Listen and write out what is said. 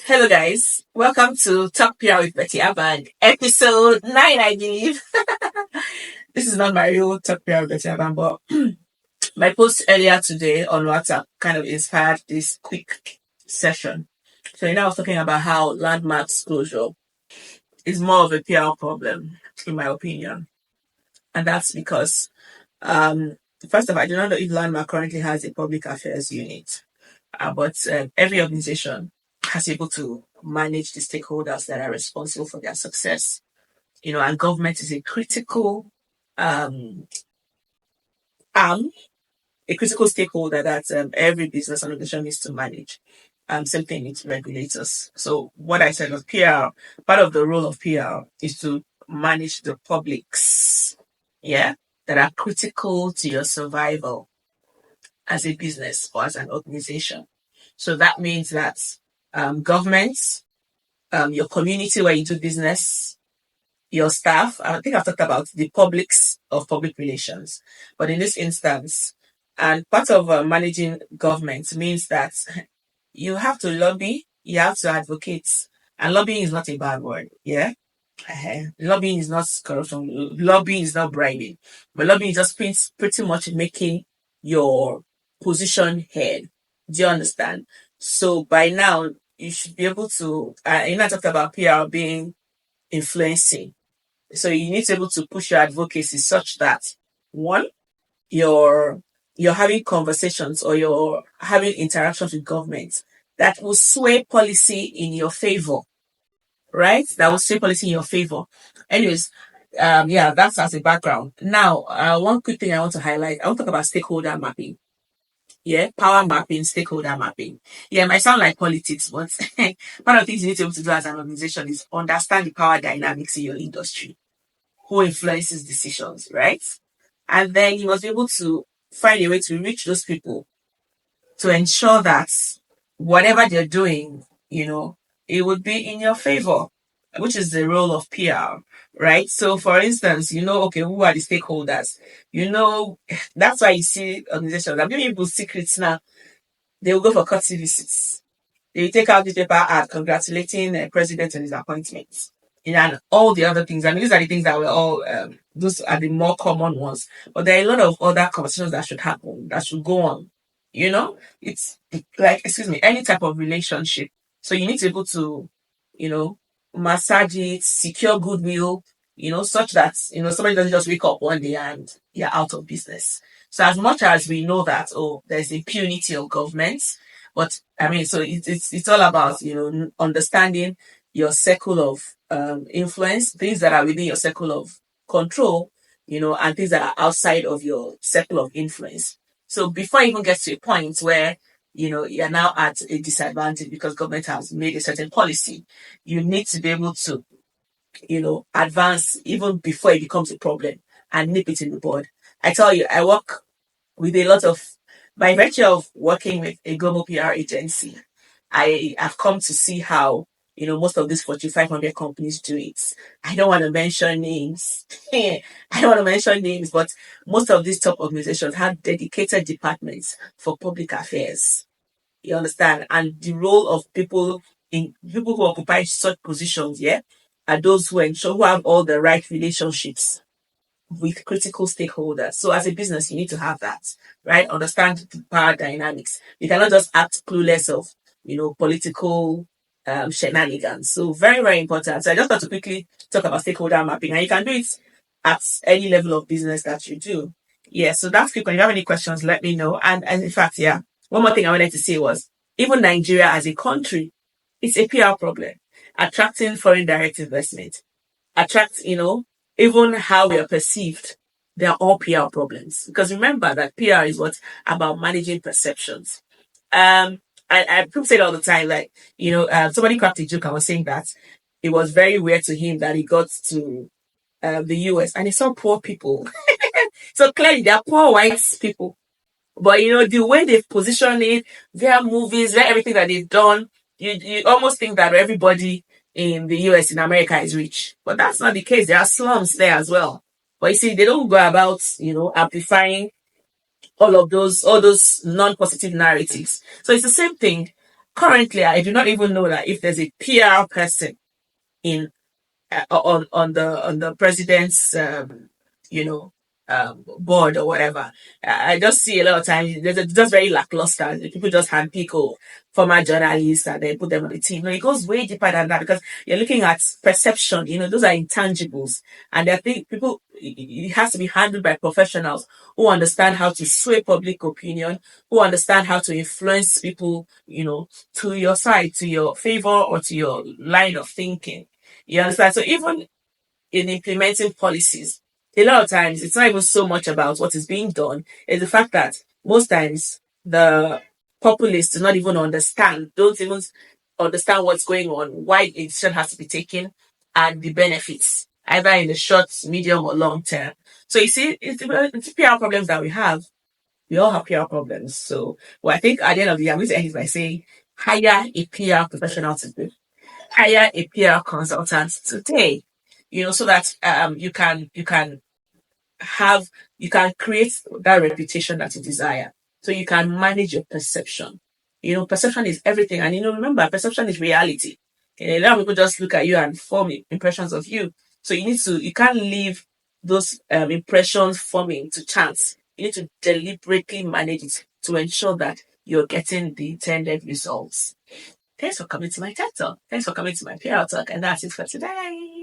Hello, guys. Welcome to Talk PR with Betty Abang, episode 9, I believe. This is not my real Talk PR with Betty Abang, but my post earlier today on WhatsApp kind of inspired this quick session. So, I was talking about how landmark disclosure is more of a PR problem, in my opinion. And that's because, um, first of all, I do not know if Landmark currently has a public affairs unit, but every organization has able to manage the stakeholders that are responsible for their success. And government is a critical um, arm, a critical stakeholder that every business and organization needs to manage. Same thing with regulators. So what I said was PR, part of the role of PR is to manage the publics, yeah, that are critical to your survival as a business or as an organization. So that means that governments, your community where you do business, your staff. I think I've talked about the publics of public relations, but in this instance, and part of managing government means that you have to lobby, you have to advocate, and lobbying is not a bad word. Yeah. Lobbying is not corruption. Lobbying is not bribing, but lobbying is just pretty much making your position heard. Do you understand? So by now, you should be able to. I talked about PR being influencing. So you need to be able to push your advocacy such that one, you're you're having conversations or you're having interactions with government that will sway policy in your favor, right? That will sway policy in your favor. Anyways, yeah, that's as a background. Now, one quick thing I want to highlight, I want to talk about stakeholder mapping. Yeah, power mapping, stakeholder mapping. Yeah, it might sound like politics, but one of the things you need to be able to do as an organization is understand the power dynamics in your industry, who influences decisions, right? And then you must be able to find a way to reach those people to ensure that whatever they're doing, it would be in your favor, which is the role of PR, right? So, for instance, okay, who are the stakeholders? That's why you see organizations, I'm giving people secrets now. They will go for courtesy visits. They will take out the paper ad congratulating the president on his appointment. And all the other things. I mean, these are the things that we're all, those are the more common ones. But there are a lot of other conversations that should happen, that should go on. It's like, excuse me, any type of relationship. So you need to be able to, you know, massage it, secure goodwill, such that, somebody doesn't just wake up one day and you're out of business. So as much as we know that, there's impunity of governments, but I mean, so it's all about, understanding your circle of influence, things that are within your circle of control, and things that are outside of your circle of influence. So before it even gets to a point where, you're now at a disadvantage because government has made a certain policy, you need to be able to, advance even before it becomes a problem and nip it in the bud. I tell you, I work with a lot of, by virtue of working with a global PR agency, I have come to see how, most of these Fortune 500 companies do it. I don't want to mention names. I don't want to mention names, but most of these top organizations have dedicated departments for public affairs. You understand? And the role of people who occupy such positions, yeah, are those who ensure who have all the right relationships with critical stakeholders. So as a business, you need to have that, right? Understand the power dynamics. You cannot just act clueless of, political shenanigans. So very, very important. So I just want to quickly talk about stakeholder mapping, and you can do it at any level of business that you do. Yeah, so that's quick. When you have any questions, let me know. And in fact, yeah, one more thing I wanted to say was even Nigeria as a country, it's a PR problem. Attracting foreign direct investment, even how we are perceived. They are all PR problems. Because remember that PR is what about managing perceptions. I people say it all the time, like, somebody cracked a joke. I was saying that it was very weird to him that he got to the US and he saw poor people. So clearly they are poor white people. But the way they've positioned it, their movies, their everything that they've done, you almost think that everybody in the US, in America, is rich. But that's not the case. There are slums there as well. But you see, they don't go about, amplifying all those non-positive narratives. So it's the same thing. Currently, I do not even know that if there's a PR person in on the president's you know board or whatever. I just see a lot of times there's just very lackluster. People just handpick former journalists and then put them on the team. No, it goes way deeper than that because you're looking at perception. Those are intangibles, and I think people it has to be handled by professionals who understand how to sway public opinion, who understand how to influence people, to your side, to your favor, or to your line of thinking. You understand? So even in implementing policies, a lot of times it's not even so much about what is being done. It's the fact that most times the populace do not even understand, don't even understand what's going on, why a decision has to be taken, and the benefits, either in the short, medium, or long term. So you see, it's PR problems that we have. We all have PR problems. So, well, I think at the end of the year, I'm going to end it by saying, hire a PR professional to hire a PR consultant today, so that have you can create that reputation that you desire. So you can manage your perception. Perception is everything. And remember, perception is reality. A lot of people just look at you and form impressions of you. So you can't leave those impressions forming to chance. You need to deliberately manage it to ensure that you're getting the intended results. Thanks for coming to my TED Talk. Thanks for coming to my PR Talk. And that's it for today.